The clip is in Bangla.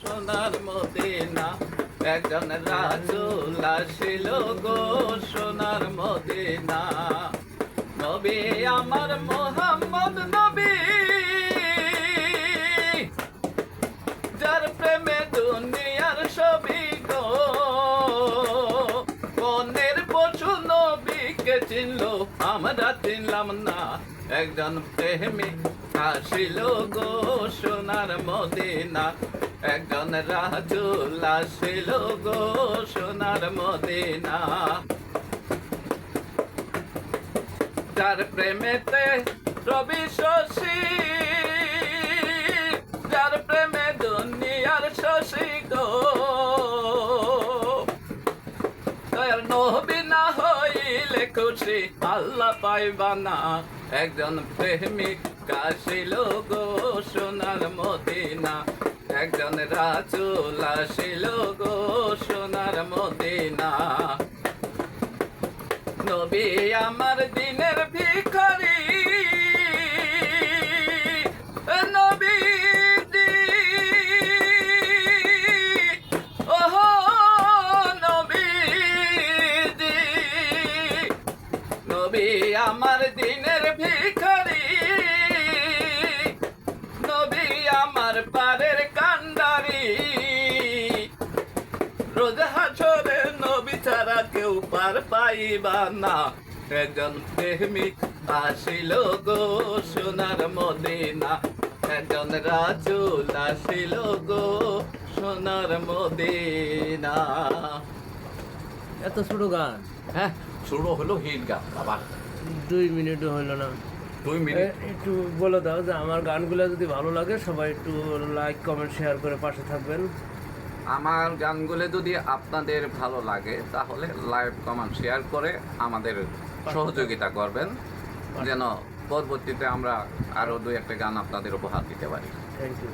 সোনার মদিনা একজন রাসূল আসিল গো সোনার মদিনা। নবী আমার মোহাম্মদ নবী, যার প্রেমে দুনিয়ার ছবি গো। বনের পশু নবীকে চিনল, আমরা চিনলাম না। একজন প্রেমিক আসিল গো সোনার মদিনা, একজন রাসূল আসিল গো সোনার মদিনা। যার প্রেমেতে রবি শশী, যার প্রেমে দুনিয়ার শশী গো। দয়ার নবী না হইলে খুশি আল্লাহ পাইবা না। একজন প্রেমিক আসিল গো সোনার মদিনা, একজন রাসূল আসিল গো সোনার মদিনা। নবী আমার দিনের ভিখারি, নবীজি ওহো নবীজি। নবী আমার দিনের ভিখারি, নবী আমার পারের কান্ডারি। রোজ হাসরে নবী ছাড়া কেউ পার পাইবা না। একজন প্রেমিক আসিল গো সোনার মদিনা, একজন রাসূল আসিল গো সোনার মদিনা। এত ছোট গান, হ্যাঁ শুরু হলো হিট গান বাবা। 2 মিনিটও হলো না। 2 মিনিট। একটু বলে দাও যে আমার গানগুলো যদি ভালো লাগে সবাই একটু লাইক কমেন্ট শেয়ার করে পাশে থাকবেন। আমার গানগুলো যদি আপনাদের ভালো লাগে তাহলে লাইক কমেন্ট শেয়ার করে আমাদের সহযোগিতা করবেন, যেন পরবর্তীতে আমরা আরো 2-1টা গান আপনাদের উপহার দিতে পারি। Thank you.